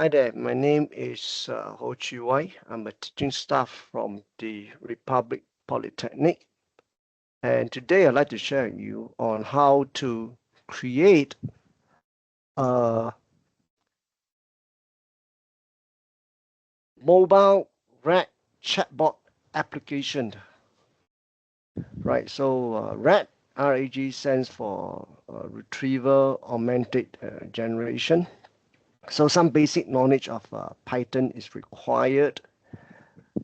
Hi there, my name is Ho Chi Wai. I'm a teaching staff from the Republic Polytechnic. And today I'd like to share with you on how to create a mobile RAG chatbot application. Right, so RAG stands for Retrieval Augmented Generation. So some basic knowledge of Python is required,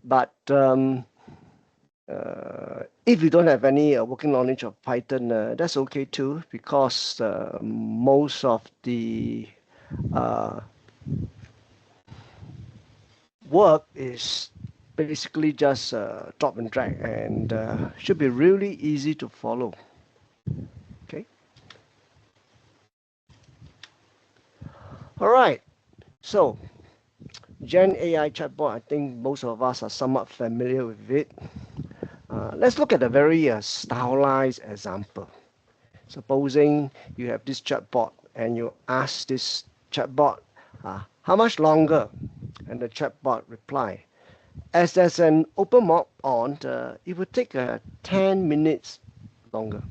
but if you don't have any working knowledge of Python, that's okay too, because most of the work is basically just drop and drag, and should be really easy to follow. Okay. All right. So Gen AI chatbot, I think most of us are somewhat familiar with it. Let's look at a very stylized example. Supposing you have this chatbot and you ask this chatbot, how much longer? And the chatbot reply, as there's an open mode on, it will take 10 minutes longer.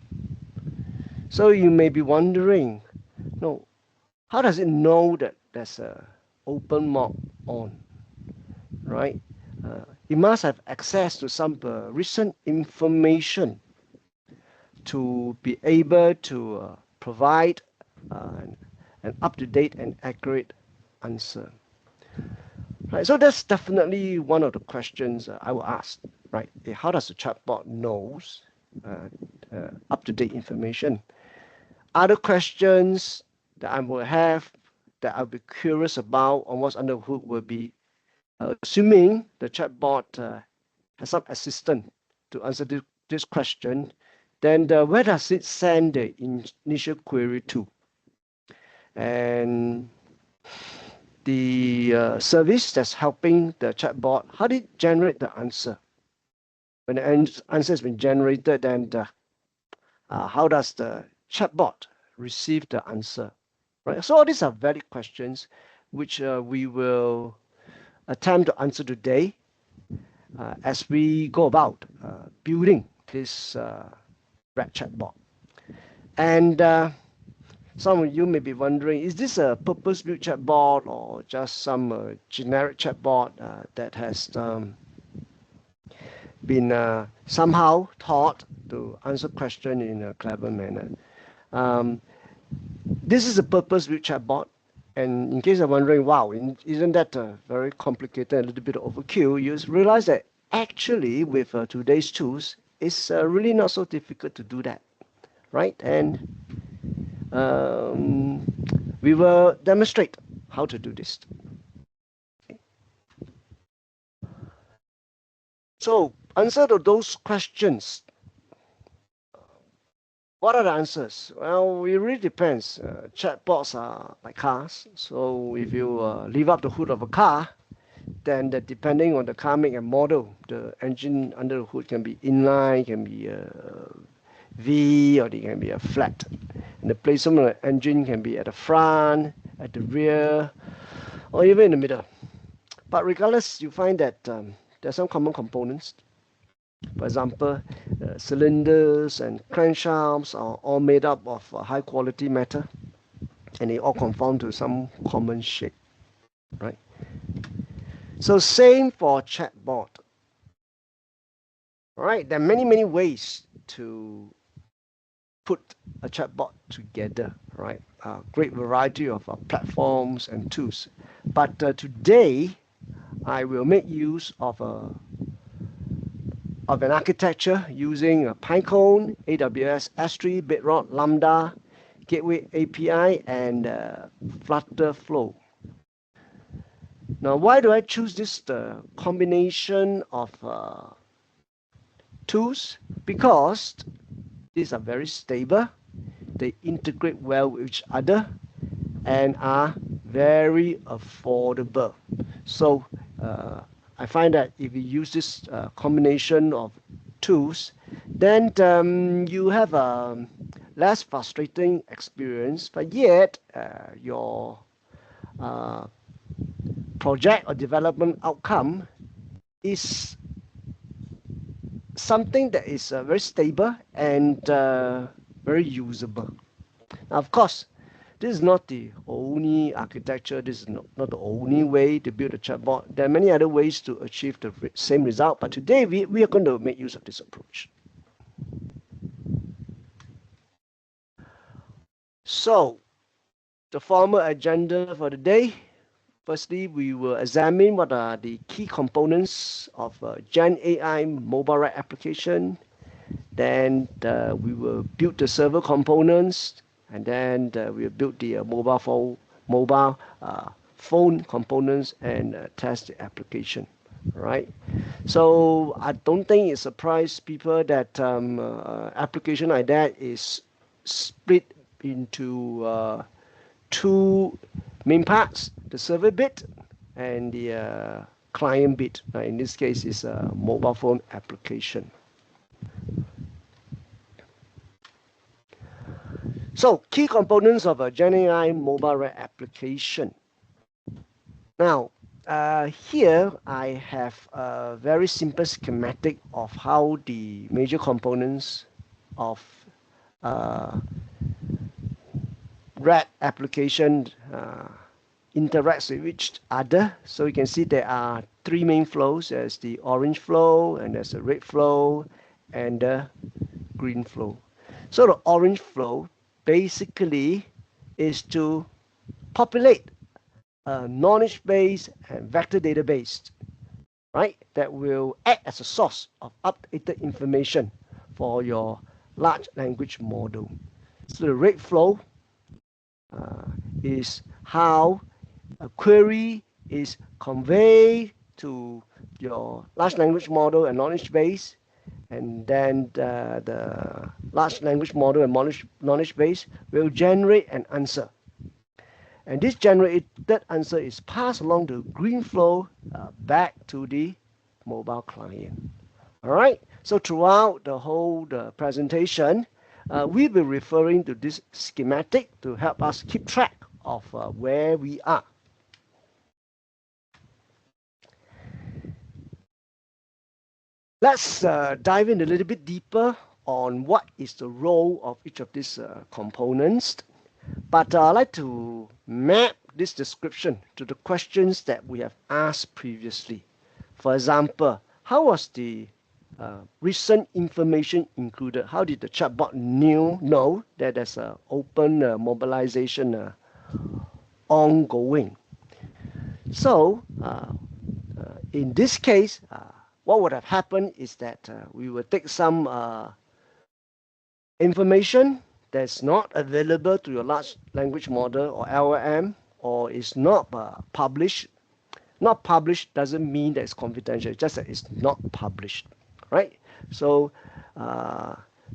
So you may be wondering, no, how does it know that there's a open mode on, right? It must have access to some recent information to be able to provide an up-to-date and accurate answer. Right, so that's definitely one of the questions I will ask. Right, how does the chatbot knows up-to-date information? Other questions that I will have that I'll be curious about on what's under the hood will be assuming the chatbot has some assistant to answer this question, then where does it send the initial query to? And the service that's helping the chatbot, how did it generate the answer? When the answer has been generated, then how does the chatbot receive the answer? Right. So all these are valid questions, which we will attempt to answer today as we go about building this RAG chatbot. And some of you may be wondering, is this a purpose-built chatbot or just some generic chatbot that has been somehow taught to answer questions in a clever manner? This is a purpose-built chatbot. And in case you're wondering, wow, isn't that very complicated, a little bit of overkill, you realize that actually with today's tools, it's really not so difficult to do that, right? And we will demonstrate how to do this. Okay. So answer to those questions. What are the answers? Well, it really depends. Chatbots are like cars. So if you lift up the hood of a car, then depending on the car make and model, the engine under the hood can be inline, can be a V, or it can be a flat. And the placement of the engine can be at the front, at the rear, or even in the middle. But regardless, you find that there are some common components. For example, cylinders and crankshafts are all made up of high quality metal, and they all conform to some common shape, right? So same for chatbot. All right, there are many ways to put a chatbot together, right? Great variety of platforms and tools. But today, I will make use of an architecture using Pinecone, AWS S3, Bedrock, Lambda, Gateway API, and FlutterFlow. Now, why do I choose this combination of tools? Because these are very stable, they integrate well with each other, and are very affordable. So I find that if you use this combination of tools, then you have a less frustrating experience, but yet your project or development outcome is something that is very stable and very usable. Now, of course, this is not the only architecture. This is not the only way to build a chatbot. There are many other ways to achieve the same result. But today, we are going to make use of this approach. So, the formal agenda for the day. Firstly, we will examine what are the key components of Gen AI mobile RAG application. Then we will build the server components, and then we'll build the mobile phone components and test the application. Right. So I don't think it surprises people that application like that is split into two main parts: the server bit and the client bit. In this case, is a mobile phone application. So, key components of a Gen AI mobile RAG application. Now, here I have a very simple schematic of how the major components of RAG application interacts with each other. So you can see there are three main flows. There's the orange flow, and there's a red flow, and the green flow. So the orange flow basically is to populate a knowledge base and vector database, right? That will act as a source of updated information for your large language model. So the red flow is how a query is conveyed to your large language model and knowledge base, and then the large language model and knowledge base will generate an answer. And this generated answer is passed along the green flow back to the mobile client. All right. So throughout the whole presentation, we'll be referring to this schematic to help us keep track of where we are. Let's dive in a little bit deeper on what is the role of each of these components. But I'd like to map this description to the questions that we have asked previously. For example, how was the recent information included? How did the chatbot know that there's an open mobilization ongoing? So in this case, what would have happened is that we will take some information that's not available to your large language model or LLM, or is not published. Not published doesn't mean that it's confidential, it's just that it's not published, right? So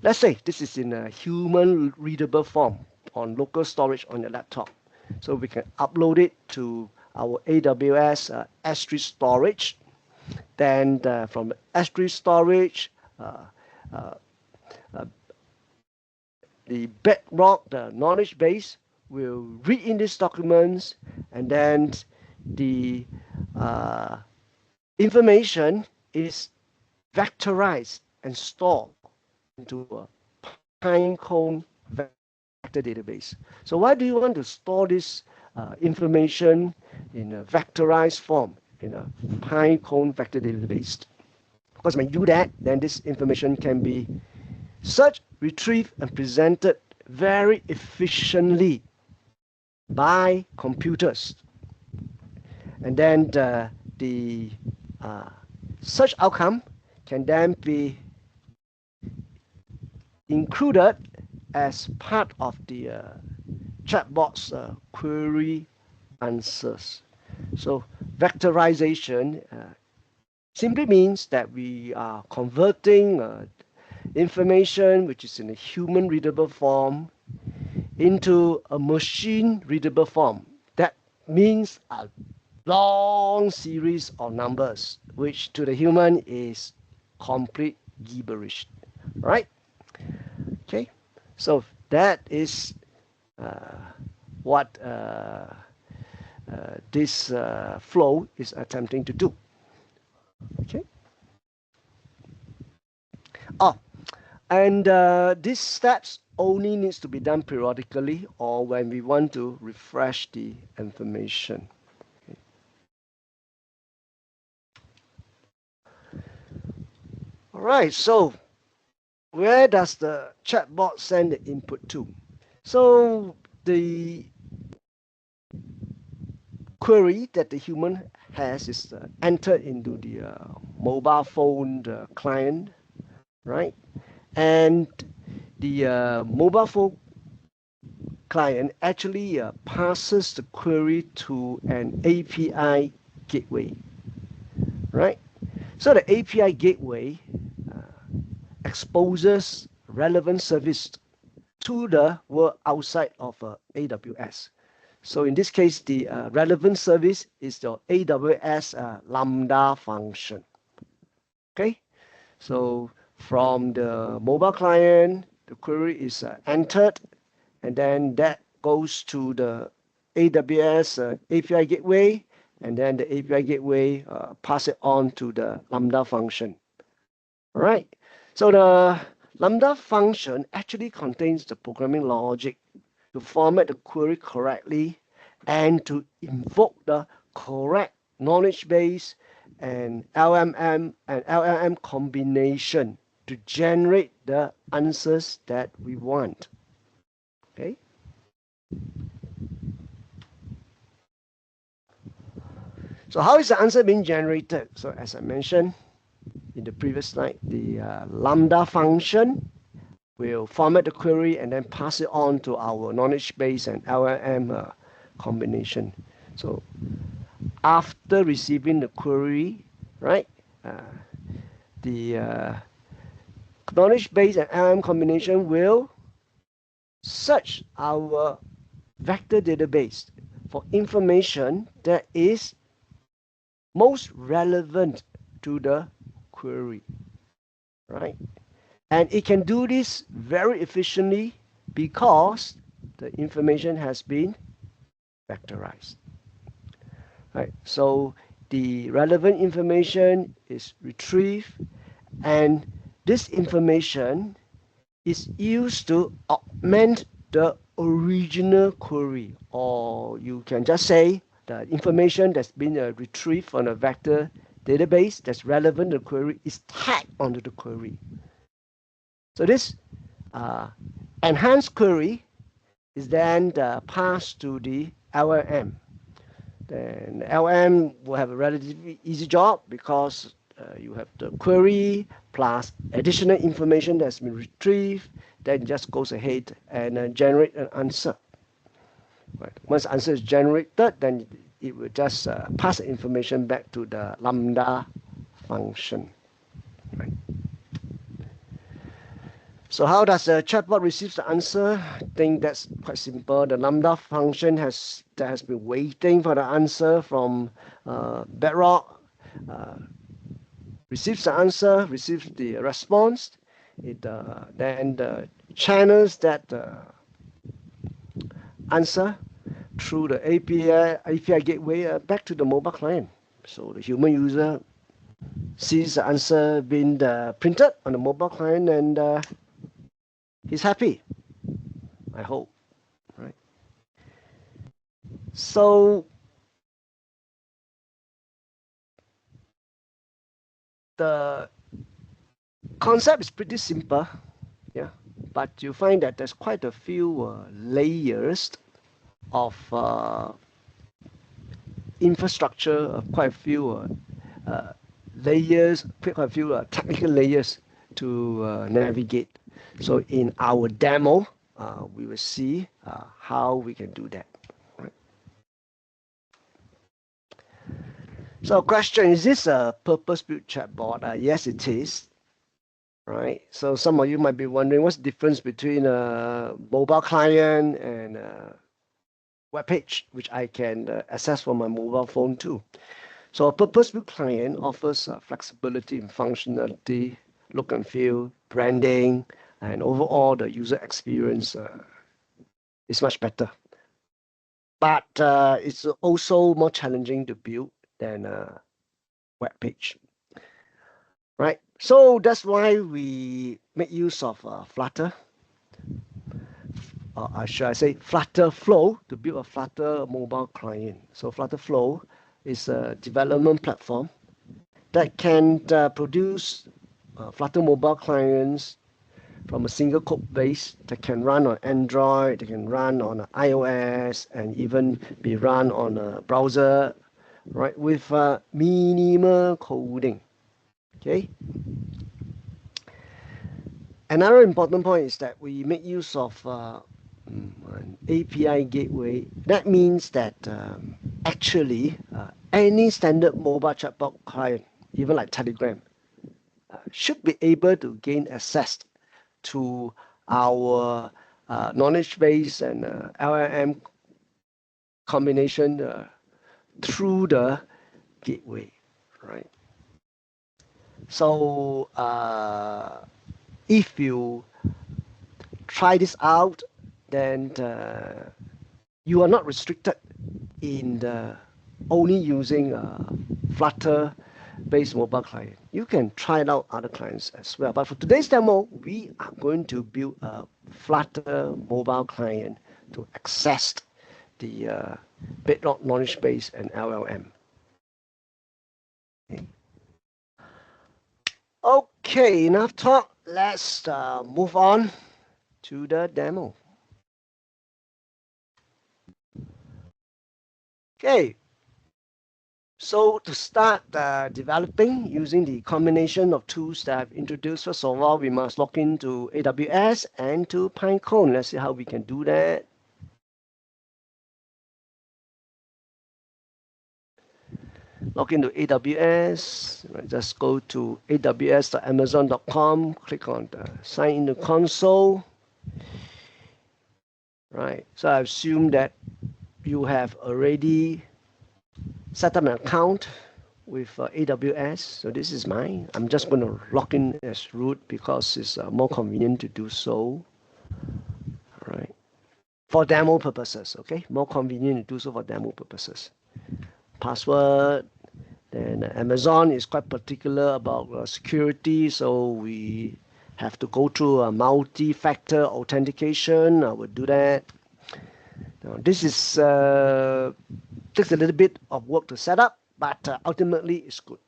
let's say this is in a human readable form on local storage on your laptop. So we can upload it to our AWS S3 storage. Then from the S3 storage, the bedrock, the knowledge base, will read in these documents, and then the information is vectorized and stored into a Pinecone vector database. So why do you want to store this information in a vectorized form in a Pinecone vector database? Because when you do that, then this information can be searched, retrieved, and presented very efficiently by computers. And then the search outcome can then be included as part of the chatbot's query answers. So vectorization simply means that we are converting information which is in a human readable form into a machine readable form. That means a long series of numbers, which to the human is complete gibberish, right? Okay, so that is what this flow is attempting to do. Okay. Oh, and these steps only needs to be done periodically or when we want to refresh the information. Okay. All right, so where does the chatbot send the input to? So the query that the human has is entered into the mobile phone client, right? And the mobile phone client actually passes the query to an API gateway, right? So the API gateway exposes relevant service to the world outside of AWS. So in this case, the relevant service is the AWS Lambda function. Okay, so from the mobile client, the query is entered, and then that goes to the AWS API gateway, and then the API gateway pass it on to the Lambda function. All right. So the Lambda function actually contains the programming logic to format the query correctly and to invoke the correct knowledge base and LLM combination to generate the answers that we want. Okay. So how is the answer being generated? So as I mentioned in the previous slide, the Lambda function will format the query and then pass it on to our knowledge base and LLM combination. So after receiving the query, right, the knowledge base and LLM combination will search our vector database for information that is most relevant to the query, right? And it can do this very efficiently because the information has been vectorized. Right? So the relevant information is retrieved, and this information is used to augment the original query, or you can just say the information that's been retrieved from a vector database that's relevant to the query is tagged onto the query. So this enhanced query is then passed to the LLM. Then LLM will have a relatively easy job because you have the query plus additional information that's been retrieved, then just goes ahead and generate an answer. Right. Once the answer is generated, then it will just pass the information back to the Lambda function. Right. So how does the chatbot receive the answer? I think that's quite simple. The Lambda function has been waiting for the answer from Bedrock, receives the answer, receives the response. It then channels that answer through the API gateway back to the mobile client. So the human user sees the answer being printed on the mobile client, and he's happy, I hope, right? So the concept is pretty simple, yeah, but you find that there's quite a few layers of infrastructure, quite a few layers, quite a few technical layers to navigate. So in our demo, we will see how we can do that. Right? So question, is this a purpose-built chatbot? Yes, it is. Right. So some of you might be wondering what's the difference between a mobile client and a web page, which I can access from my mobile phone too. So a purpose-built client offers flexibility in functionality, look and feel, branding, and overall the user experience is much better. but it's also more challenging to build than a web page, right? So that's why we make use of Flutter, or should I say FlutterFlow, to build a Flutter mobile client. So FlutterFlow is a development platform that can produce Flutter mobile clients from a single code base that can run on Android, that can run on iOS, and even be run on a browser, right, with minimal coding. Okay. Another important point is that we make use of an API gateway. That means that actually any standard mobile chatbot client, even like Telegram, should be able to gain access to our knowledge base and LLM combination through the gateway, right? So if you try this out, then you are not restricted in the only using Flutter based mobile client. You can try it out other clients as well. But for today's demo, we are going to build a Flutter mobile client to access the Bedrock knowledge base and LLM. Okay, enough talk. Let's move on to the demo. Okay, so to start developing using the combination of tools that I've introduced, first of all, we must log into AWS and to Pinecone. Let's see how we can do that. Log into AWS, right, just go to aws.amazon.com, click on the sign in the console. Right, so I assume that you have already set up an account with AWS. So this is mine. I'm just going to log in as root because it's more convenient to do so. All right. For demo purposes, okay? More convenient to do so for demo purposes. Password. Then Amazon is quite particular about security, so we have to go through a multi-factor authentication. I will do that. Now, this is takes a little bit of work to set up, but ultimately it's good,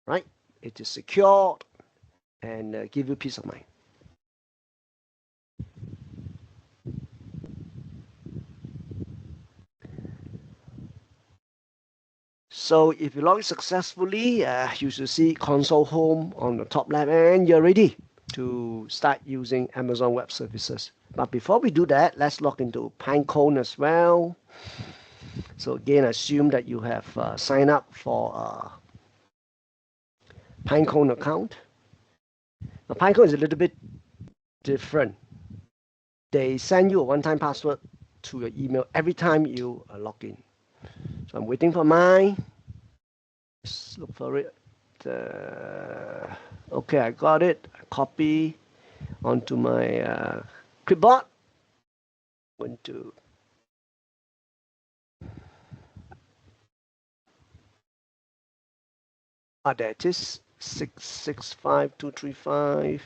right? It is secured and give you peace of mind. So if you log in successfully, you should see console home on the top left, and you're ready to start using Amazon Web Services. But before we do that, let's log into Pinecone as well. So again, assume that you have signed up for a Pinecone account. Now, Pinecone is a little bit different. They send you a one-time password to your email every time you log in. So I'm waiting for mine. Let's look for it. Okay, I got it. I copy onto my clipboard. Went to there it is. 665235.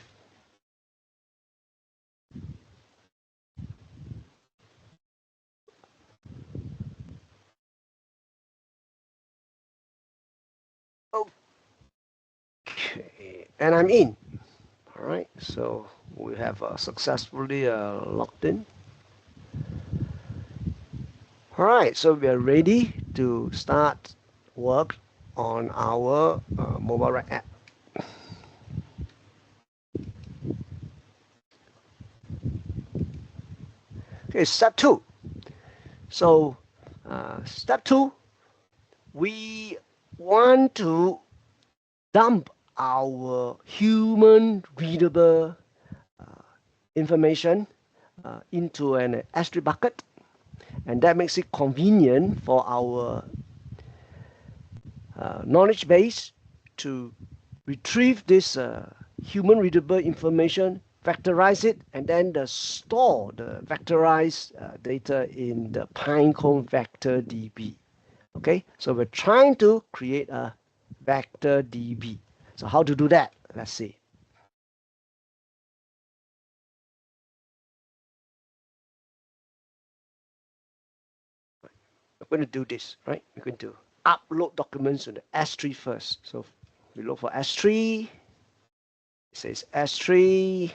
Okay, and I'm in. All right, so we have successfully logged in. All right, so we are ready to start work on our mobile RAC app. Okay, step 2. So step 2, we want to dump our human readable information into an S3 bucket, and that makes it convenient for our knowledge base to retrieve this human readable information vectorize it, and then store the vectorized data in the Pinecone vector DB. Okay, so we're trying to create a vector DB. So how to do that? Let's see. We're going to do this, right? We're going to upload documents to the S3 first. So we look for S3. It says S3.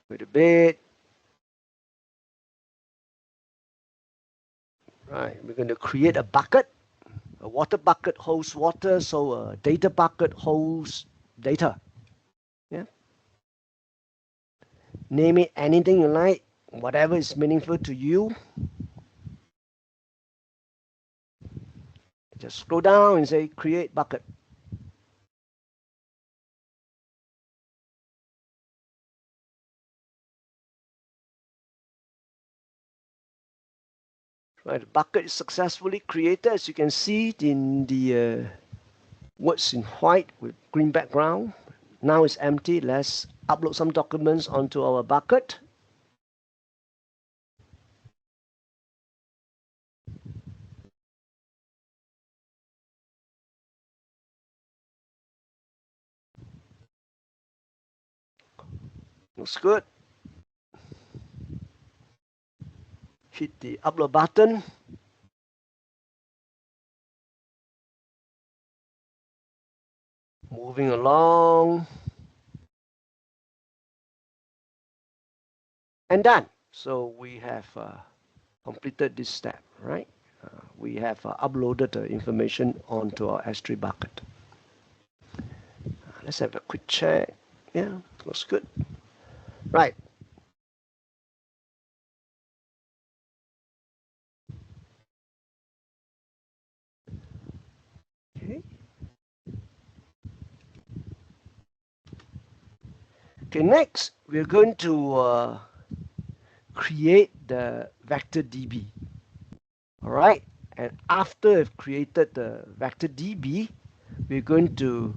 Wait a bit. Right, we're going to create a bucket. A water bucket holds water, so a data bucket holds data. Yeah. Name it anything you like, whatever is meaningful to you. Just scroll down and say create bucket. Right, the bucket is successfully created, as you can see in the words in white with green background. Now it's empty. Let's upload some documents onto our bucket. Looks good. Hit the upload button. Moving along. And done. So we have completed this step, right? We have uploaded the information onto our S3 bucket. Let's have a quick check. Yeah, looks good. Right. Okay. Okay, next we're going to create the vector DB. All right. And after we've created the vector DB, we're going to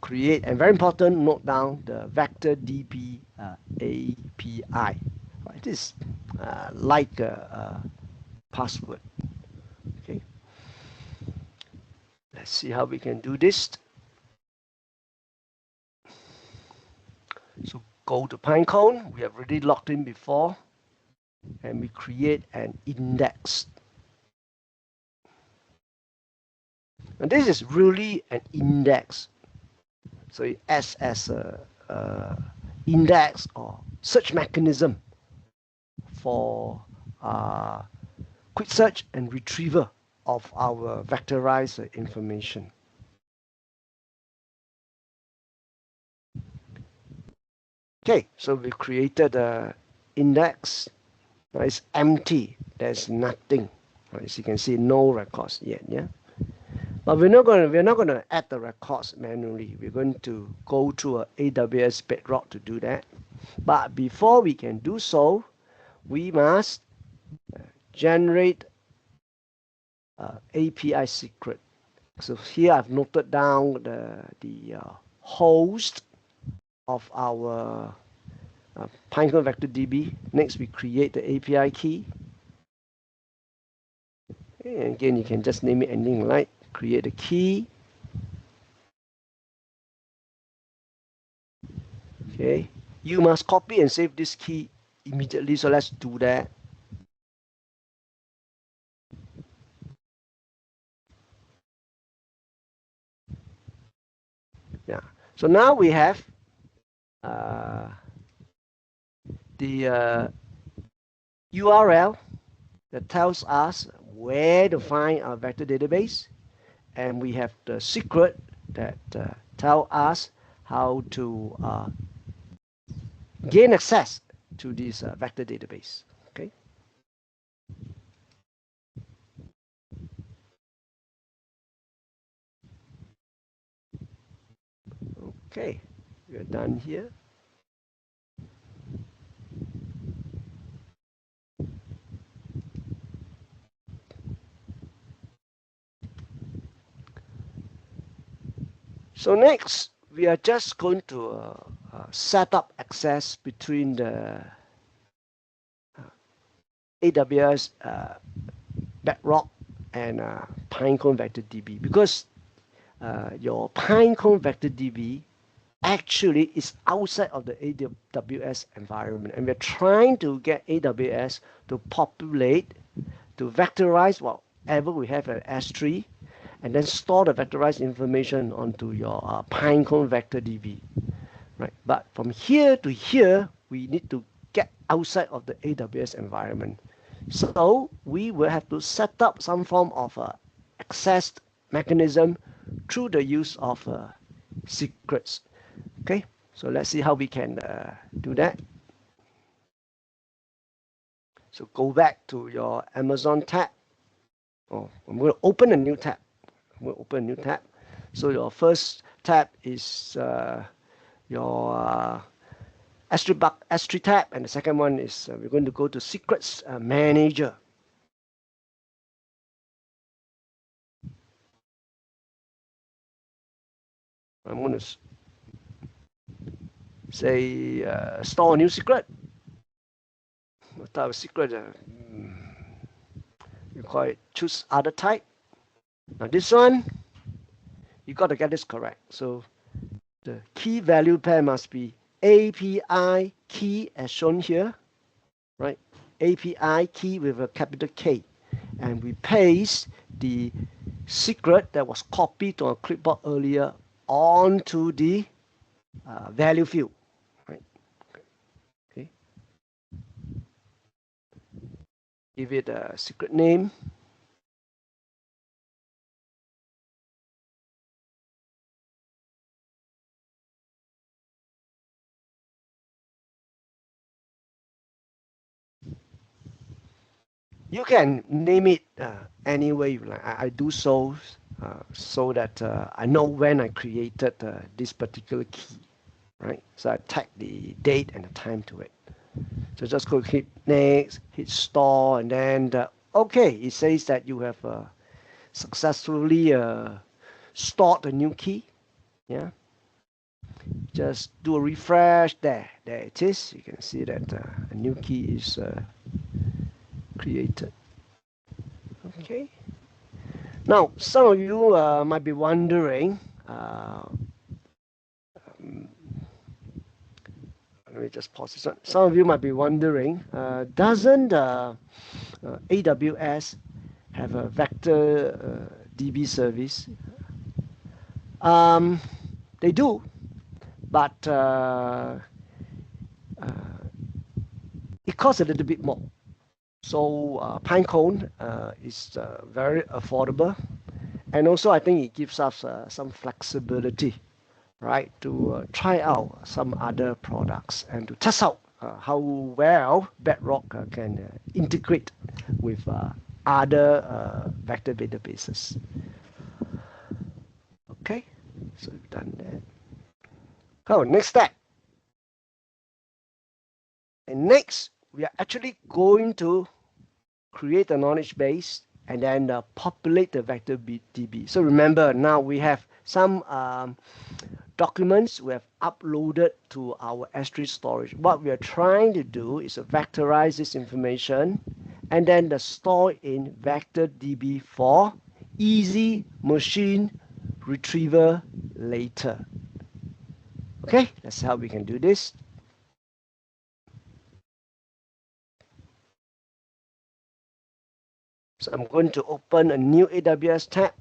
create, and very important, note down the vector DB API. Right, it is like a password. Okay. Let's see how we can do this. So go to Pinecone. We have already logged in before, and we create an index. And this is really an index. So it acts as a index or search mechanism for quick search and retrieval of our vectorized information. Okay, so we created an index. It's empty. There's nothing. As you can see, no records yet. Yeah. But we're not going to add the records manually. We're going to go through a AWS Bedrock to do that. But before we can do so, we must generate API secret. So here I've noted down the host of our Pinecone Vector DB. Next, we create the API key. And again, you can just name it anything you like. Create a key. Okay. You must copy and save this key immediately. So let's do that. Yeah. So now we have the URL that tells us where to find our vector database, and we have the secret that tell us how to gain access to this vector database. Okay. Okay, we're done here. So next, we are just going to set up access between the AWS Bedrock and Pinecone Vector DB, because your Pinecone Vector DB actually is outside of the AWS environment, and we're trying to get AWS to populate, to vectorize whatever we have at S3, and then store the vectorized information onto your Pinecone Vector DB, right? But from here to here, we need to get outside of the AWS environment. So we will have to set up some form of access mechanism through the use of secrets. Okay, so let's see how we can do that. So go back to your Amazon tab. Oh, I'm going to open a new tab. I'm going to open a new tab. So your first tab is your S3 tab, and the second one is we're going to go to Secrets Manager. I'm going to say store a new secret. What type of secret? You call it choose other type. Now this one, you got to get this correct. So the key value pair must be API key as shown here, right? API key with a capital K. And we paste the secret that was copied to our clipboard earlier onto the value field, right? Okay. Give it a secret name. You can name it any way you like. I do so so that I know when I created this particular key, right? So I tag the date and the time to it. So just go hit next, hit store, and then okay, it says that you have successfully stored the new key. Yeah. Just do a refresh. There it is. You can see that a new key is created. Okay. Now, some of you might be wondering, let me just pause this one. Some of you might be wondering, doesn't AWS have a vector DB service? They do, but it costs a little bit more. So Pinecone is very affordable, and also I think it gives us some flexibility, right, to try out some other products and to test out how well Bedrock can integrate with other vector databases. Okay, so we've done that. Oh, next step. And next, we are actually going to create a knowledge base and then populate the vector DB. So remember, now we have some documents we have uploaded to our S3 storage. What we are trying to do is to vectorize this information and then store in vector DB for easy machine retrieval later. Okay, that's how we can do this. So I'm going to open a new AWS tab.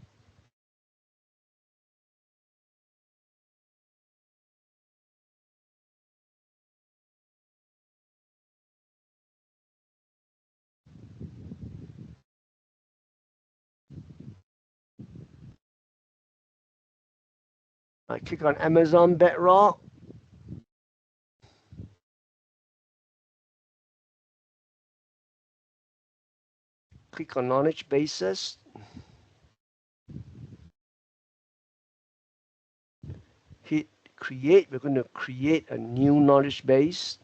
I click on Amazon Bedrock. Click on knowledge bases. Hit create. We're going to create a new knowledge base.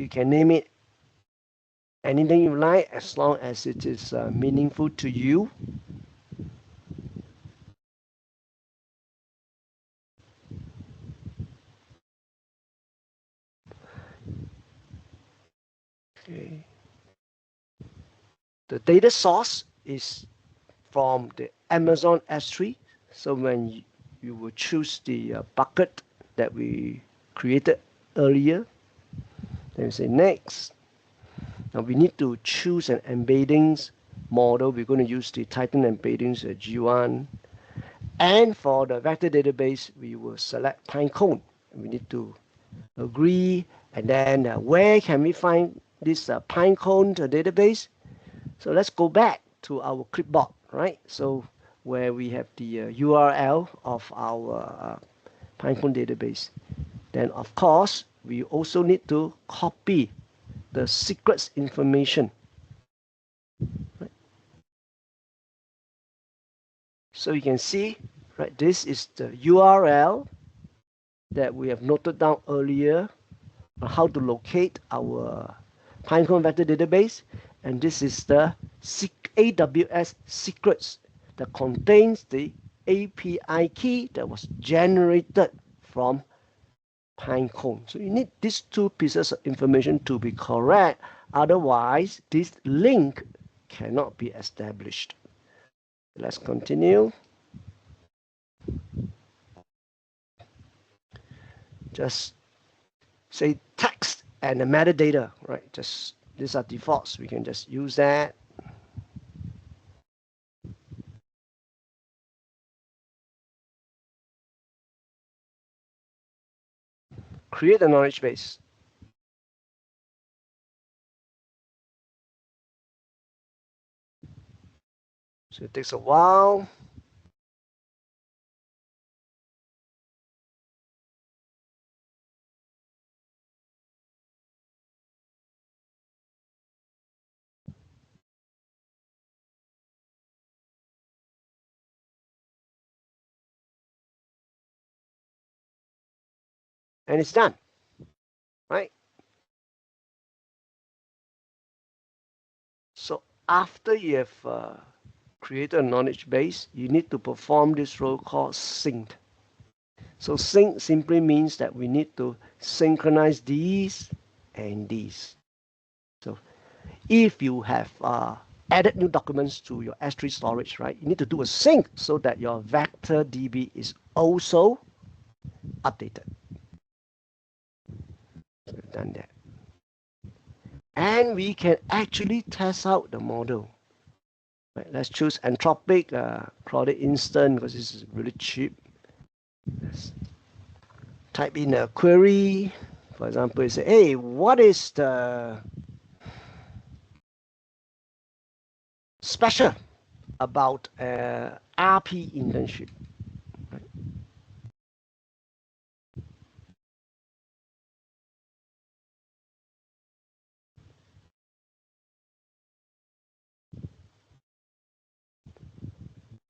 You can name it anything you like as long as it is meaningful to you. Okay. The data source is from the Amazon S3. So when you will choose the bucket that we created earlier, then we say next. Now we need to choose an embeddings model. We're going to use the Titan embeddings G1. And for the vector database, we will select Pinecone. We need to agree. And then where can we find this Pinecone database? So let's go back to our clipboard, right? So where we have the URL of our Pinecone database. Then of course, we also need to copy the secrets information. Right? So you can see, right, this is the URL that we have noted down earlier on how to locate our Pinecone vector database. And this is the AWS secrets that contains the API key that was generated from Pinecone. So you need these two pieces of information to be correct. Otherwise, this link cannot be established. Let's continue. Just say text and the metadata, right? Just these are defaults. We can just use that. Create a knowledge base. So it takes a while. And it's done, right? So after you have created a knowledge base, you need to perform this role called sync. So sync simply means that we need to synchronize these and these. So if you have added new documents to your S3 storage, right, you need to do a sync so that your vector DB is also updated. So we've done that. And we can actually test out the model. Right, let's choose Anthropic Claude Instant because this is really cheap. Let's type in a query. For example, you say, hey, what is the special about RP internship? Right?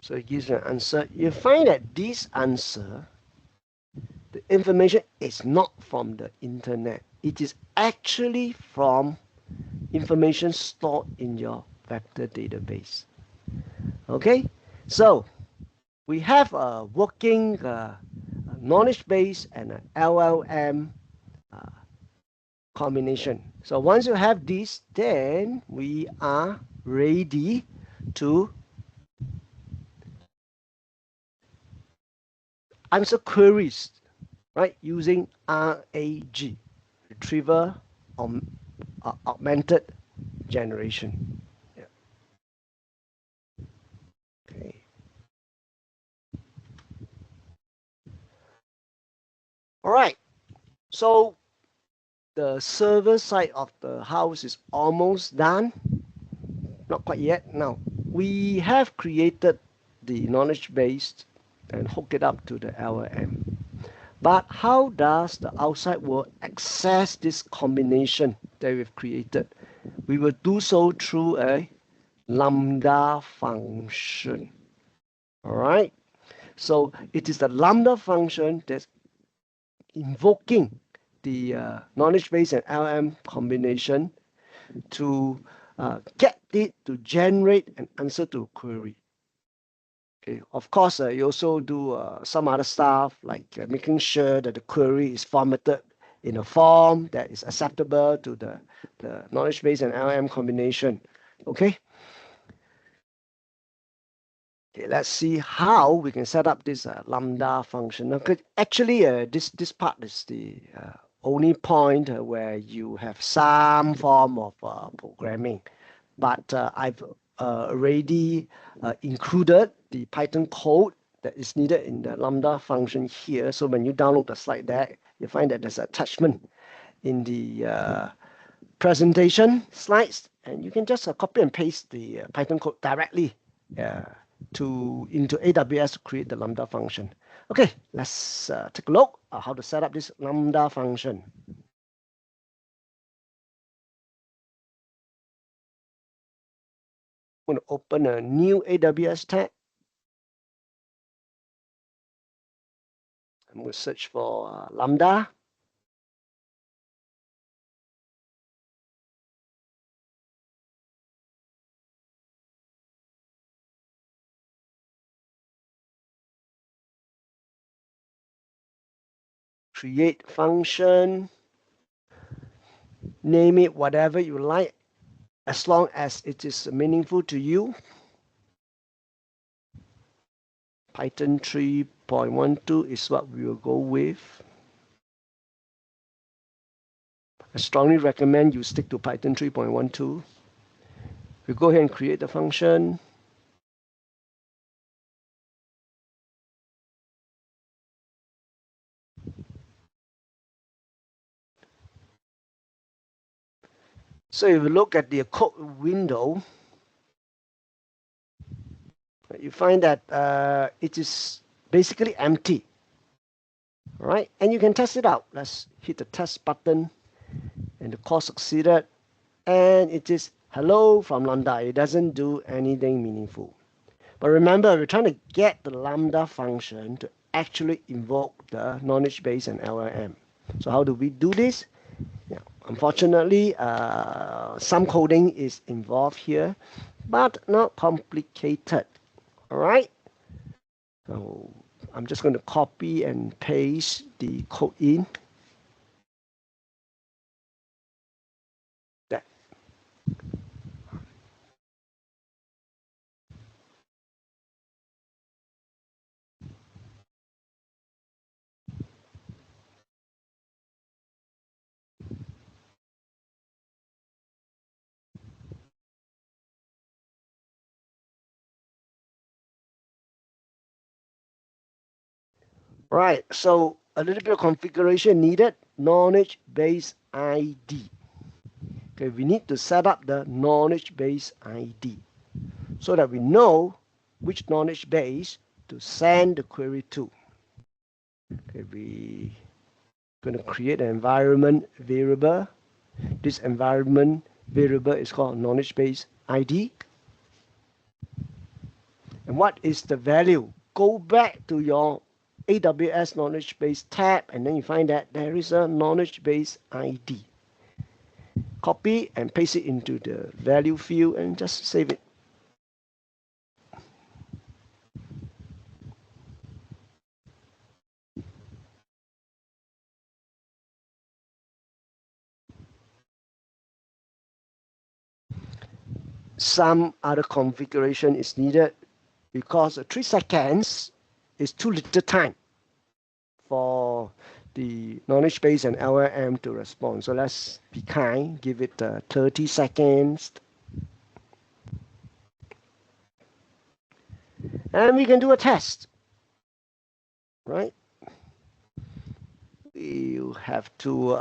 So it gives you an answer. You find that this answer, the information is not from the internet. It is actually from information stored in your vector database. Okay, so we have a working knowledge base and an LLM combination. So once you have this, then we are ready to answer queries, right, using RAG, retrieval augmented generation. Yeah. Okay. All right. So the server side of the house is almost done. Not quite yet. Now, we have created the knowledge base and hook it up to the LLM. But how does the outside world access this combination that we've created? We will do so through a lambda function. All right. So it is the lambda function that's invoking the knowledge base and LM combination to get it to generate an answer to a query. Okay. Of course, you also do some other stuff like making sure that the query is formatted in a form that is acceptable to the knowledge base and LM combination. Okay. Okay, let's see how we can set up this lambda function. Okay, actually, this part is the only point where you have some form of programming, but I've already included the Python code that is needed in the lambda function here. So when you download the slide deck, you find that there's an attachment in the presentation slides, and you can just copy and paste the Python code directly into AWS to create the lambda function. Okay, let's take a look at how to set up this lambda function. I'm going to open a new AWS tab. I'm going to search for lambda. Create function. Name it whatever you like, as long as it is meaningful to you. Python 3.12 is what we will go with. I strongly recommend you stick to Python 3.12. We go ahead and create the function. So if you look at the code window, you find that it is basically empty. All right, and you can test it out. Let's hit the test button, and the call succeeded. And it is hello from lambda. It doesn't do anything meaningful. But remember, we're trying to get the lambda function to actually invoke the knowledge base and LLM. So how do we do this? Yeah, unfortunately, some coding is involved here, but not complicated. All right. So I'm just going to copy and paste the code in. That. Right, so a little bit of configuration needed. Knowledge base ID. Okay, we need to set up the knowledge base ID so that we know which knowledge base to send the query to. Okay, we're going to create an environment variable. This environment variable is called knowledge base ID. And what is the value? Go back to your AWS knowledge base tab, and then you find that there is a knowledge base ID. Copy and paste it into the value field and just save it. Some other configuration is needed because 3 seconds is too little time for the knowledge base and LLM to respond. So let's be kind, give it 30 seconds. And we can do a test, right? You have to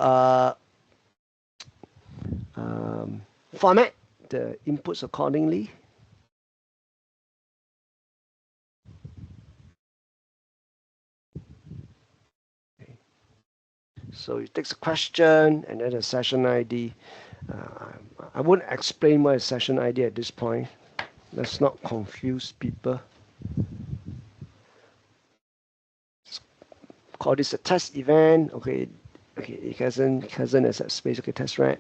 format the inputs accordingly. So it takes a question and then a session ID. I won't explain what is session ID at this point. Let's not confuse people. Let's call this a test event. Okay, Okay, it hasn't access space. Okay, test right.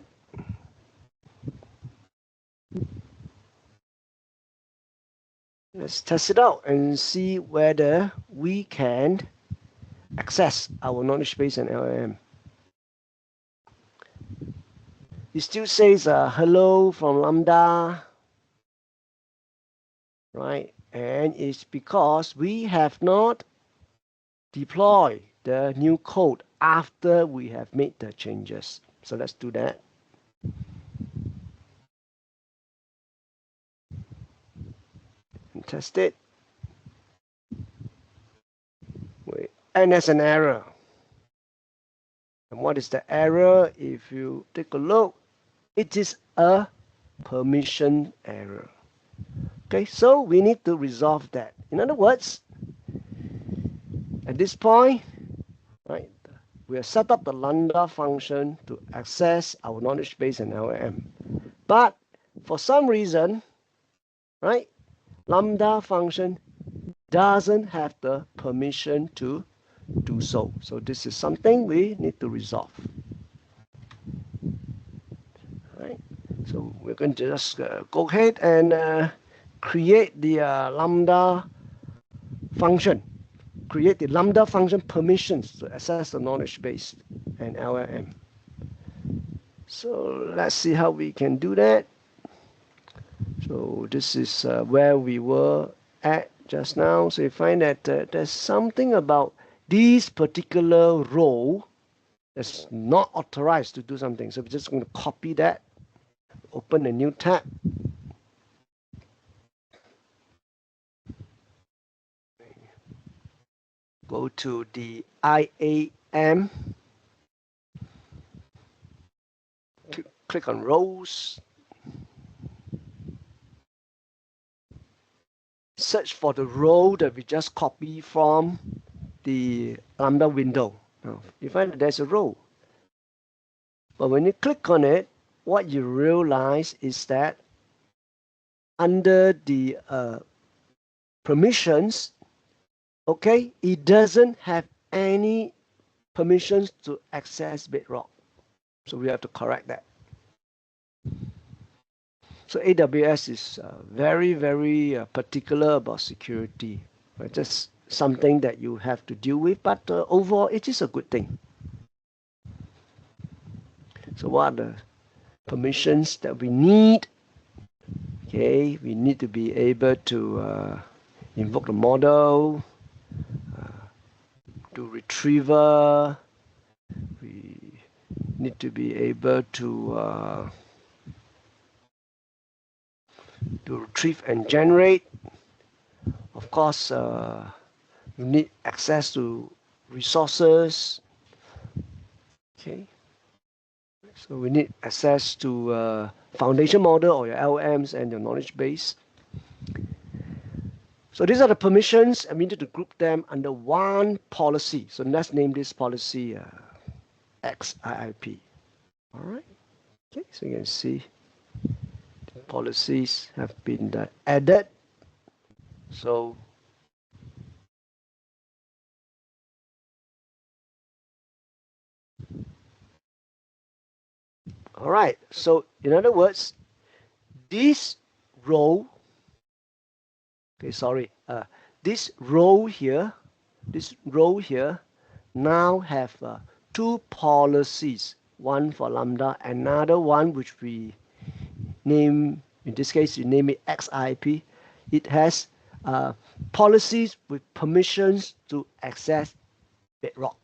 Let's test it out and see whether we can access our knowledge base and LLM. It still says hello from Lambda, right? And it's because we have not deployed the new code after we have made the changes. So let's do that. And test it. Wait. And there's an error. And what is the error? If you take a look, it is a permission error. Okay, so we need to resolve that. In other words, at this point, right, we have set up the Lambda function to access our knowledge base and LLM. But for some reason, right, Lambda function doesn't have the permission to do so. So this is something we need to resolve. Right? So we're going to just go ahead and create the Lambda function. Create the Lambda function permissions to access the knowledge base and LLM. So let's see how we can do that. So this is where we were at just now. So you find that there's something about this particular role that's not authorized to do something. So we're just going to copy that, open a new tab. Go to the IAM, click on roles, search for the role that we just copied from the Lambda window. Now, you find that there's a role. But when you click on it, what you realize is that under the permissions, okay, it doesn't have any permissions to access Bedrock. So we have to correct that. So AWS is very, very particular about security. Right? Just something that you have to deal with, but overall, it is a good thing. So what are the permissions that we need? Okay, we need to be able to invoke the model, do retriever. We need to be able to retrieve and generate. Of course, you need access to resources. Okay, so we need access to foundation model or your LMs and your knowledge base. So these are the permissions, and we need to group them under one policy. So let's name this policy XIIP. All right. Okay, so you can see the policies have been added. So all right. So in other words, this row, okay, sorry, this row here now have two policies, one for Lambda, another one which we name, in this case, you name it XIP. It has policies with permissions to access Bedrock.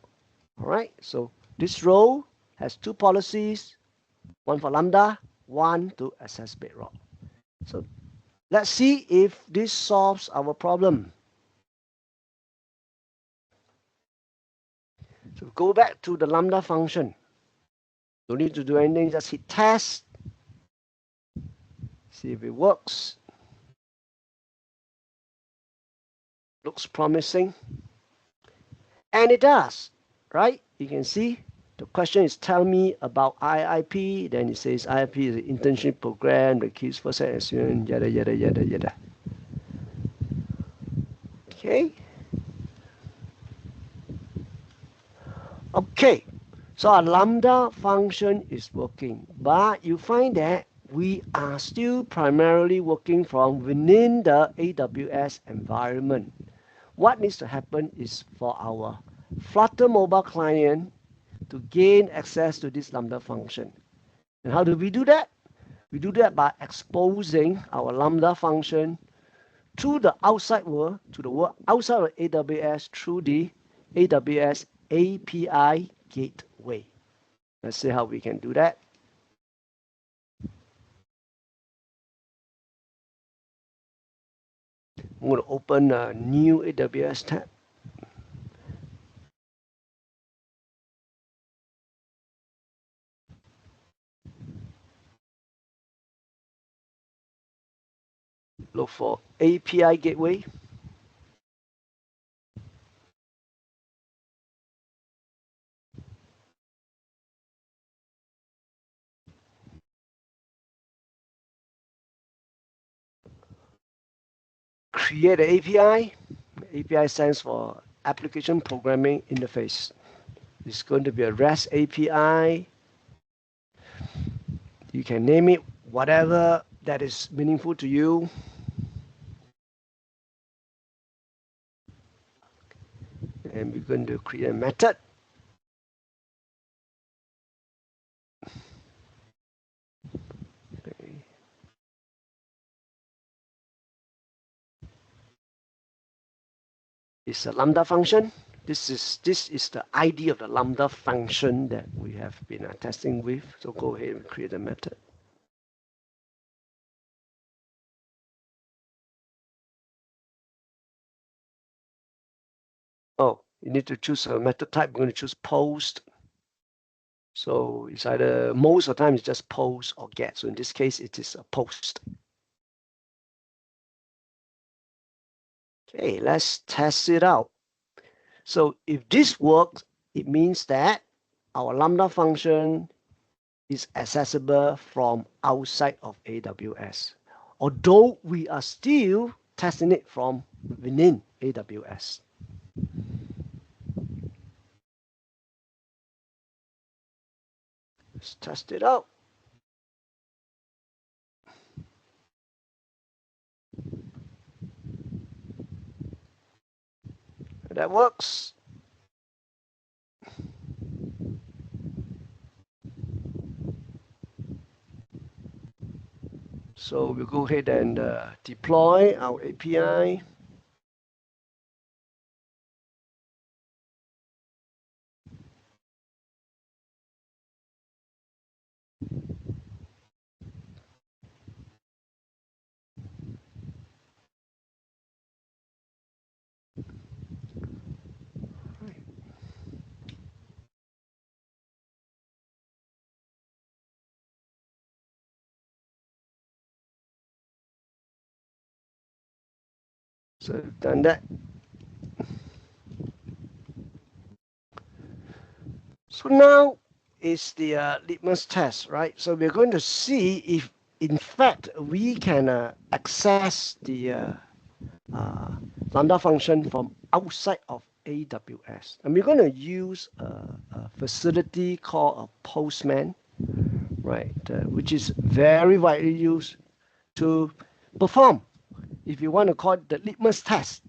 All right, so this row has two policies, one for Lambda, one to access Bedrock. So let's see if this solves our problem. So go back to the Lambda function. Don't need to do anything, just hit test. See if it works. Looks promising. And it does, right? You can see the question is tell me about IIP. Then it says IIP is an internship program that keeps first and student, yada, yada, yada, yada. Okay. Okay. So our Lambda function is working, but you find that we are still primarily working from within the AWS environment. What needs to happen is for our Flutter mobile client to gain access to this Lambda function. And how do we do that? We do that by exposing our Lambda function to the outside world, to the world outside of AWS through the AWS API gateway. Let's see how we can do that. I'm going to open a new AWS tab. Look for API gateway. Create an API. API stands for Application Programming Interface. It's going to be a REST API. You can name it whatever that is meaningful to you. And we're going to create a method. Okay. It's a Lambda function. This is the ID of the Lambda function that we have been testing with. So go ahead and create a method. Oh, you need to choose a method type. We're going to choose post. So it's either, most of the time it's just post or get. So in this case, it is a post. Okay, let's test it out. So if this works, it means that our Lambda function is accessible from outside of AWS, although we are still testing it from within AWS. Let's test it out. That works. So we'll go ahead and deploy our API. So we've done that. So now is the litmus test, right? So we're going to see if, in fact, we can access the Lambda function from outside of AWS. And we're going to use a facility called a Postman, right? Which is very widely used to perform, if you want to call it the litmus test,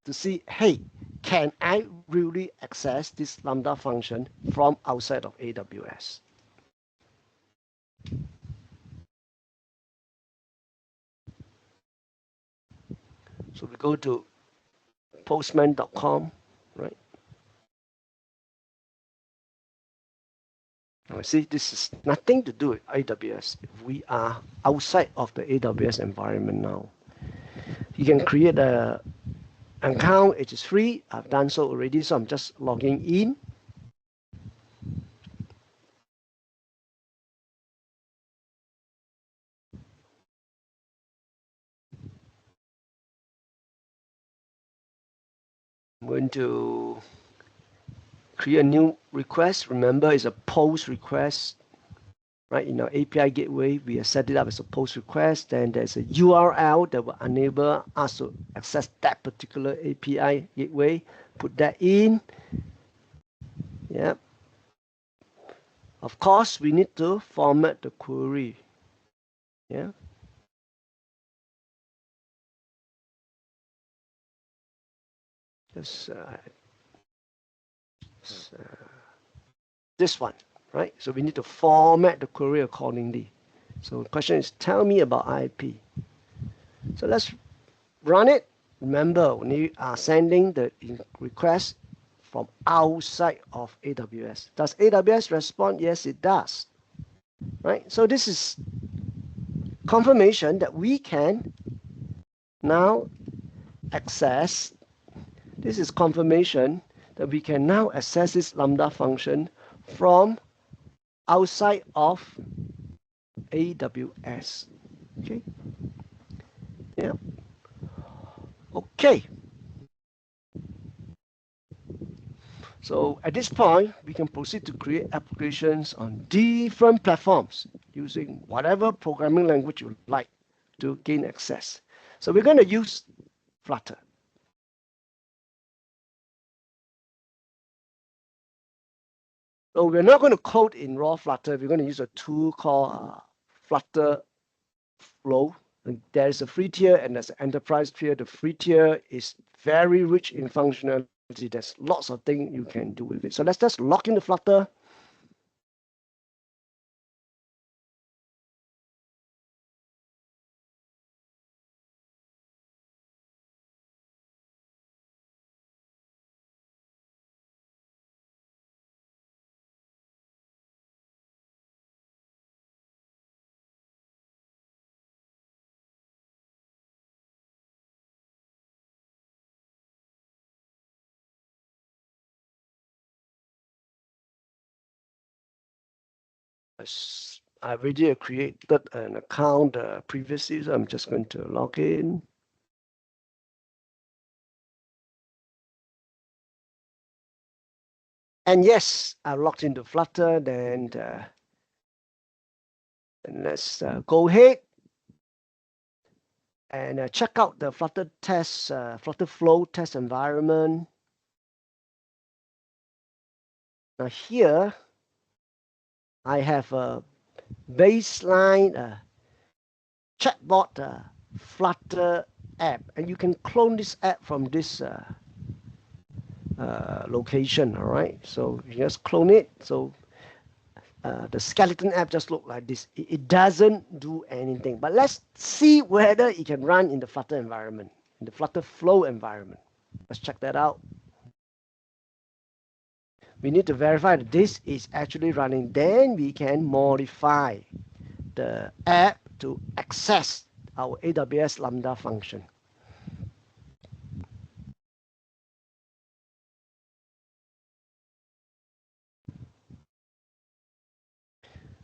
to see, hey, can I really access this Lambda function from outside of AWS? So we go to postman.com, right? Now see, this is nothing to do with AWS. We are outside of the AWS environment now. You can create an account, it is free. I've done so already, so I'm just logging in. I'm going to create a new request. Remember, it's a post request, right? In our API gateway, we have set it up as a post request. Then there's a URL that will enable us to access that particular API gateway. Put that in. Yep. Of course, we need to format the query. Yeah. This, this one, right? So we need to format the query accordingly. So the question is, tell me about IP. So let's run it. Remember, we are sending the request from outside of AWS. Does AWS respond? Yes, it does. Right? So this is confirmation that we can now access. This is confirmation that we can now access this Lambda function from outside of AWS. Okay. Yeah. Okay. So at this point, we can proceed to create applications on different platforms using whatever programming language you like to gain access. So we're going to use Flutter. So we're not going to code in raw Flutter. We're going to use a tool called FlutterFlow. There is a free tier and there's an enterprise tier. The free tier is very rich in functionality. There's lots of things you can do with it. So let's just log into Flutter. I already created an account previously, so I'm just going to log in. And yes, I logged into Flutter. Then let's go ahead and check out the Flutter test, FlutterFlow test environment. Now here, I have a baseline Chatbot Flutter app, and you can clone this app from this location. All right, so you just clone it. So the skeleton app just look like this. It doesn't do anything. But let's see whether it can run in the Flutter environment, in the FlutterFlow environment. Let's check that out. We need to verify that this is actually running. Then we can modify the app to access our AWS Lambda function.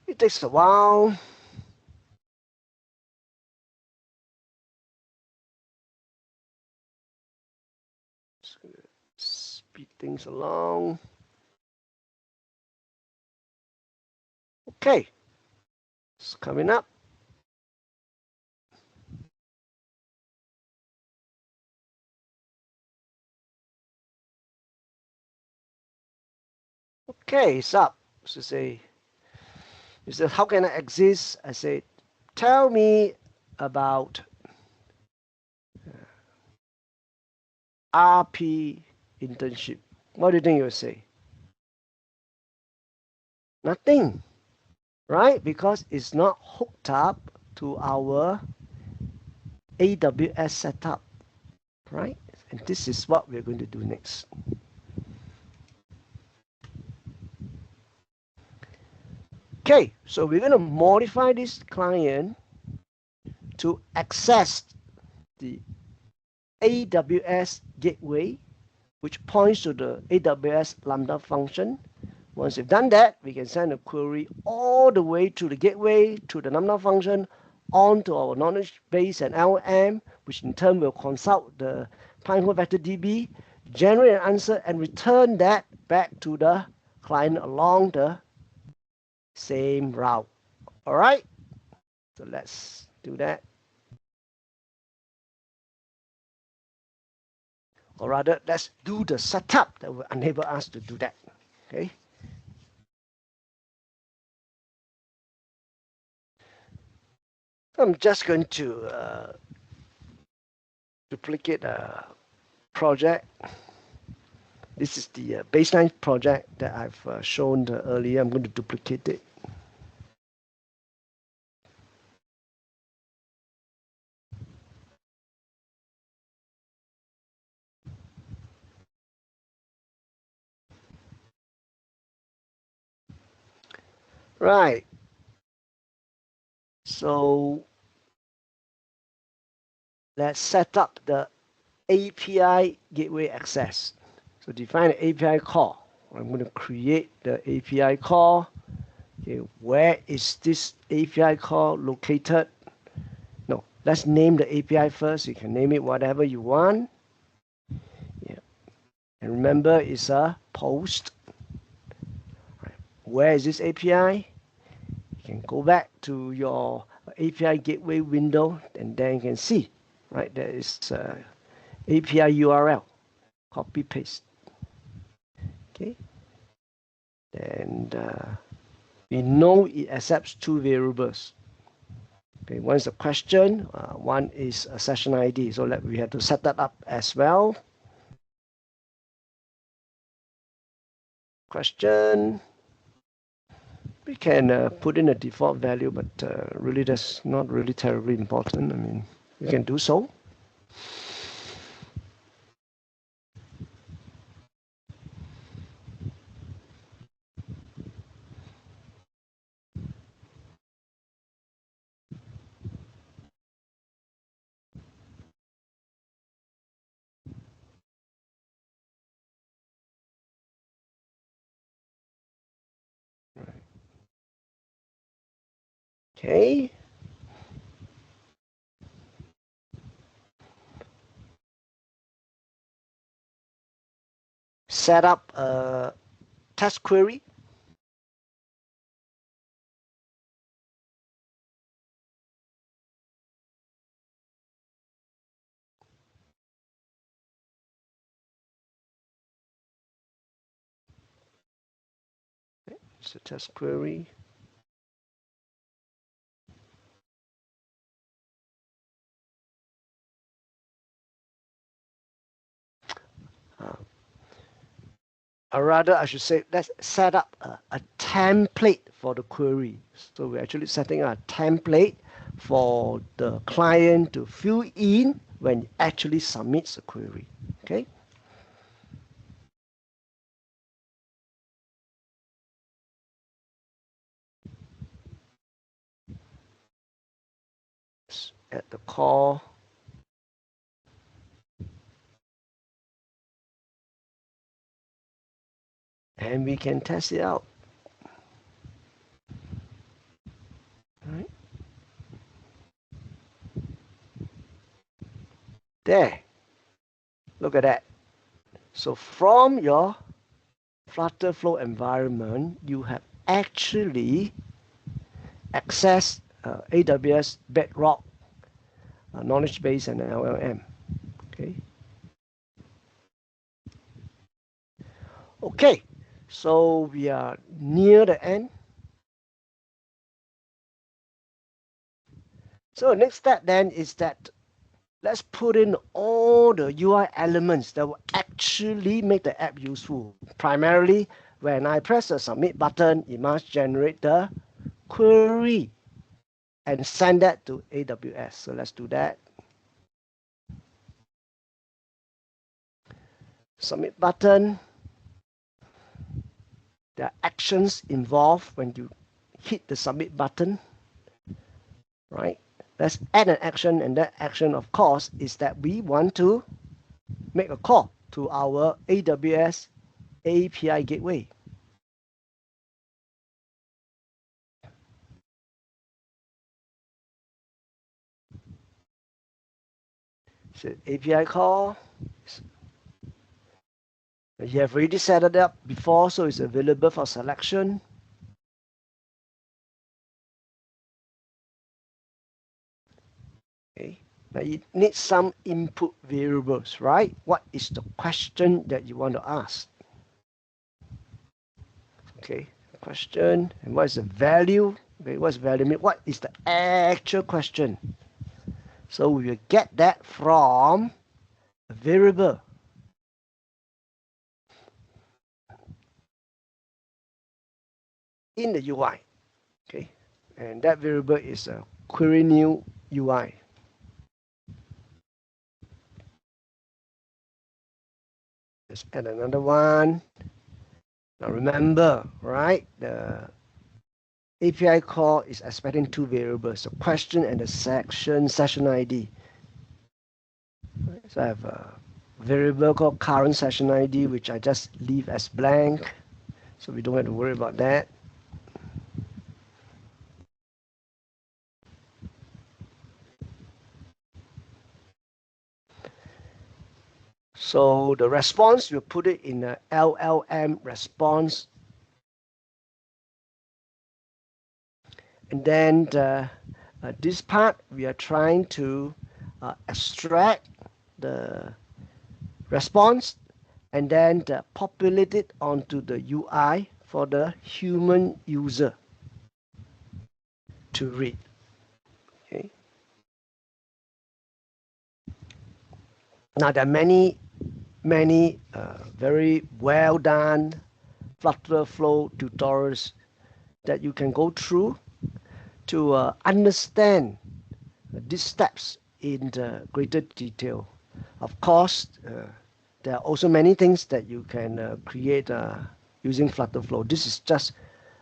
It takes a while. Speed things along. Okay, it's coming up. Okay, it's up. So say, you said, how can I exist? I say, tell me about RP internship. What do you think you would say? Nothing, right? Because it's not hooked up to our AWS setup, right? And this is what we're going to do next. Okay, so we're going to modify this client to access the AWS gateway, which points to the AWS Lambda function. Once we've done that, we can send a query all the way to the gateway, to the Lambda function, onto our knowledge base and LM, which in turn will consult the Pinecone vector DB, generate an answer, and return that back to the client along the same route. All right, so let's do that. Or rather, let's do the setup that will enable us to do that. Okay. I'm just going to duplicate a project. This is the baseline project that I've shown earlier. I'm going to duplicate it. Right. So let's set up the API gateway access. So define an API call. I'm going to create the API call. Okay, where is this API call located? No, let's name the API first. You can name it whatever you want. Yeah. And remember, it's a post. Right. Where is this API? You can go back to your API gateway window, and then you can see, right, there is API URL. Copy paste. Okay. And we know it accepts two variables. Okay, one is a question, one is a session ID. So we have to set that up as well. Question. We can put in a default value, but really that's not really terribly important. I mean, we can do so. Okay. Set up a test query. It's a test query. Or rather, I should say, let's set up a template for the query. So we're actually setting a template for the client to fill in when it actually submits a query. Okay. At the call. And we can test it out. Right. There. Look at that. So from your FlutterFlow environment, you have actually accessed AWS Bedrock knowledge base and LLM. Okay. Okay. So we are near the end. So the next step then is that let's put in all the UI elements that will actually make the app useful. Primarily, when I press the submit button, it must generate the query and send that to AWS. So let's do that. Submit button. There are actions involved when you hit the submit button, right? Let's add an action, and that action, of course, is that we want to make a call to our AWS API gateway. So API call. You have already set it up before, so it's available for selection. Okay. Now you need some input variables, right? What is the question that you want to ask? Okay, question, and what is the value Okay, what's value mean? What is the actual question? So we will get that from a variable in the UI. Okay, and that variable is a query new UI. Let's add another one. Now remember, right? The API call is expecting two variables, the question and the session ID. So I have a variable called current session ID, which I just leave as blank, so we don't have to worry about that. So the response, you put it in a LLM response. And then this part, we are trying to extract the response and then populate it onto the UI for the human user to read. Okay. Now there are many very well done FlutterFlow tutorials that you can go through to understand these steps in greater detail. Of course, there are also many things that you can create using FlutterFlow. This is just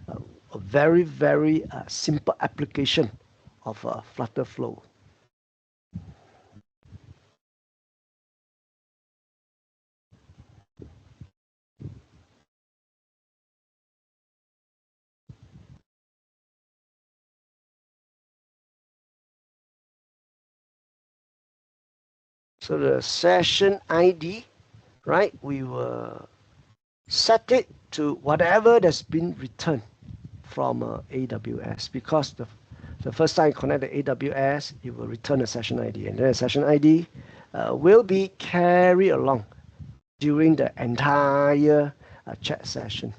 a very, very simple application of FlutterFlow. So the session ID, right? We will set it to whatever that's been returned from AWS, because the first time you connect the AWS, it will return a session ID, and then the session ID will be carried along during the entire chat session.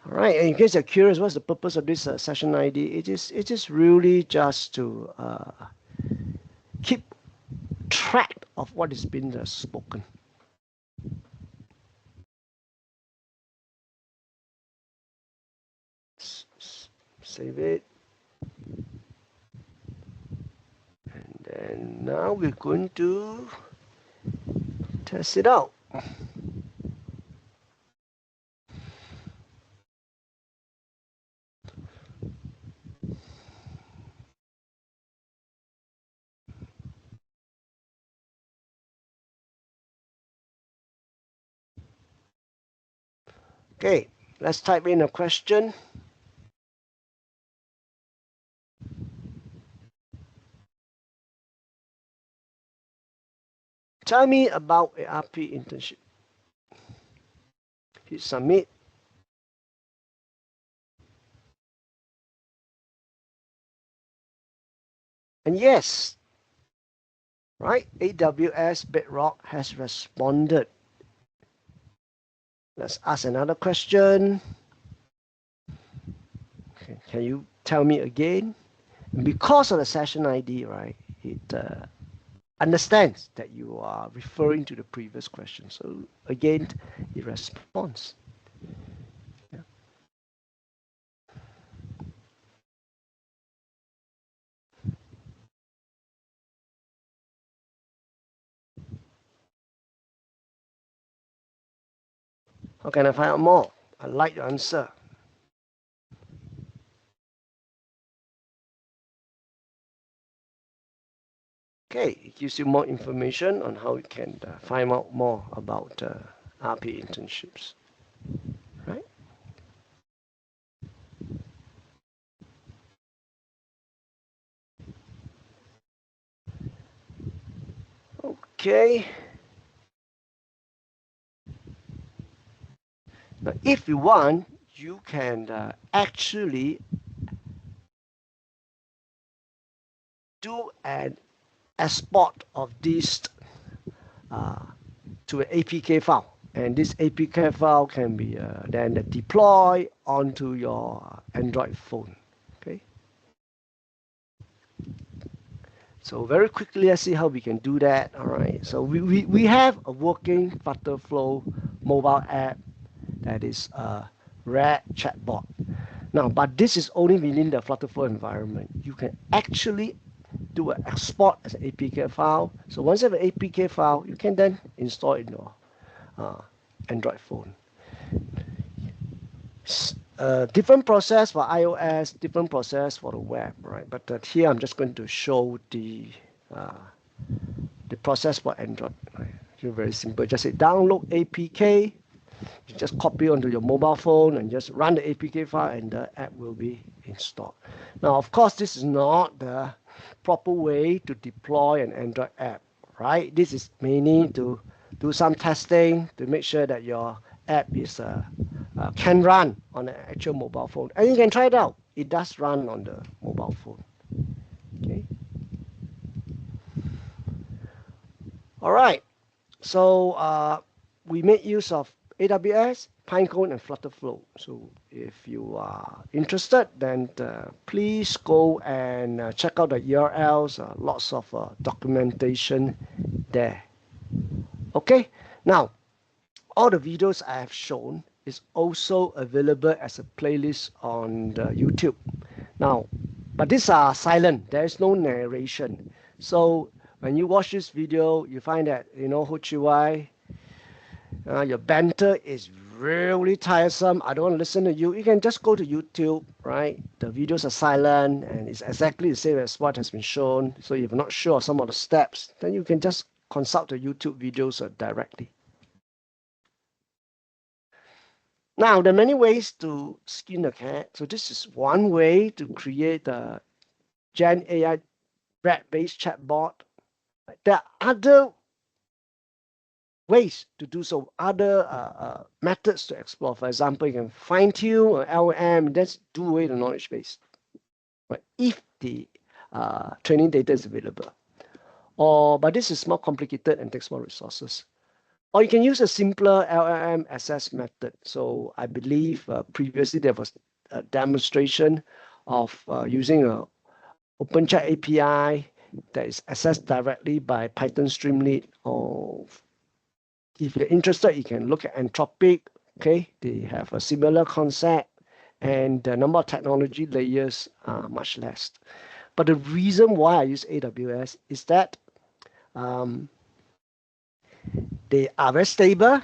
All right, and in case you're curious, what's the purpose of this session ID? It is really just to keep track of what is being spoken. Save it. And then now we're going to test it out. Okay, let's type in a question. Tell me about a RP internship. Hit submit. And yes, right, AWS Bedrock has responded. Let's ask another question. Okay, can you tell me again? Because of the session ID, right, it understands that you are referring to the previous question. So again, it responds. Yeah. How can I find out more? I like your answer. Okay, it gives you more information on how you can find out more about RP internships, right? Okay. Now, if you want, you can actually do an export of this to an APK file. And this APK file can be then deployed onto your Android phone. So very quickly, let's see how we can do that. All right. So we have a working FlutterFlow mobile app that is a RAG chatbot. Now, but this is only within the FlutterFlow environment. You can actually do an export as an APK file. So once you have an APK file, you can then install it in your Android phone. Different process for iOS, different process for the web, right? But here I'm just going to show the process for Android. Right? So very simple. Just say download APK. You just copy onto your mobile phone and just run the APK file, and the app will be installed. Now, of course, this is not the proper way to deploy an Android app, right? This is mainly to do some testing to make sure that your app is can run on an actual mobile phone, and you can try it out. It does run on the mobile phone. Okay. All right. So we made use of AWS, Pinecone, and FlutterFlow. So if you are interested, then please go and check out the URLs. Lots of documentation there. Okay. Now, all the videos I have shown is also available as a playlist on the YouTube. Now, but these are silent. There is no narration. So when you watch this video, you find that, Ho Chi Wai, your banter is really tiresome. I don't want to listen to you. You can just go to YouTube, right? The videos are silent and it's exactly the same as what has been shown. So if you're not sure of some of the steps, then you can just consult the YouTube videos directly. Now, there are many ways to skin a cat. So this is one way to create a Gen AI RAG-based chatbot. There are other ways to do so, other methods to explore. For example, you can fine-tune an LLM, just do away the knowledge base, right? If the training data is available. But this is more complicated and takes more resources. Or you can use a simpler LLM access method. So I believe previously there was a demonstration of using a OpenChat API that is accessed directly by Python Streamlit. Or if you're interested, you can look at Anthropic. Okay, they have a similar concept, and the number of technology layers are much less. But the reason why I use AWS is that they are very stable,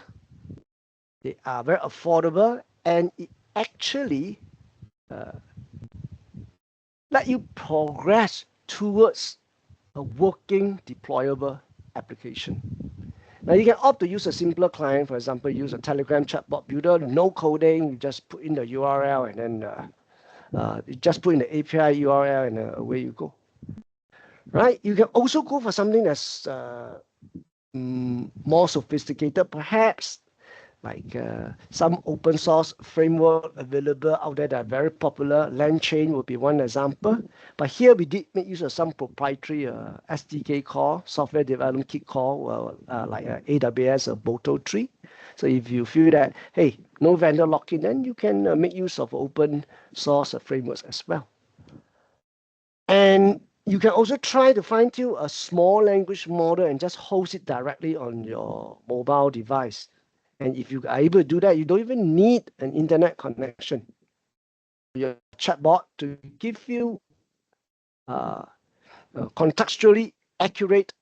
they are very affordable, and it actually let you progress towards a working deployable application. Now you can opt to use a simpler client, for example, use a Telegram chatbot builder, no coding, you just put in the URL and then you just put in the API URL and away you go. Right? You can also go for something that's more sophisticated, perhaps, like some open source framework available out there that are very popular. LangChain would be one example. But here we did make use of some proprietary SDK call, software development kit call, like AWS or Boto tree. So if you feel that, hey, no vendor lock-in, then you can make use of open source frameworks as well. And you can also try to fine-tune a small language model and just host it directly on your mobile device. And if you are able to do that, you don't even need an internet connection. Your chatbot to give you contextually accurate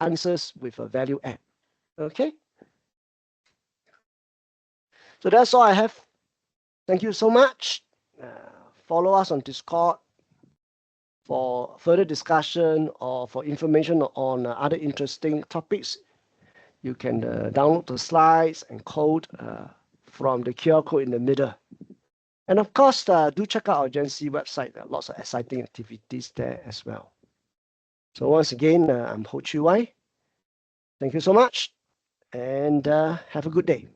answers with a value add. Okay? So that's all I have. Thank you so much. Follow us on Discord for further discussion or for information on other interesting topics. You can download the slides and code from the QR code in the middle. And of course, do check out our Gen C website. There are lots of exciting activities there as well. So once again, I'm Ho Chi Wai. Thank you so much, and have a good day.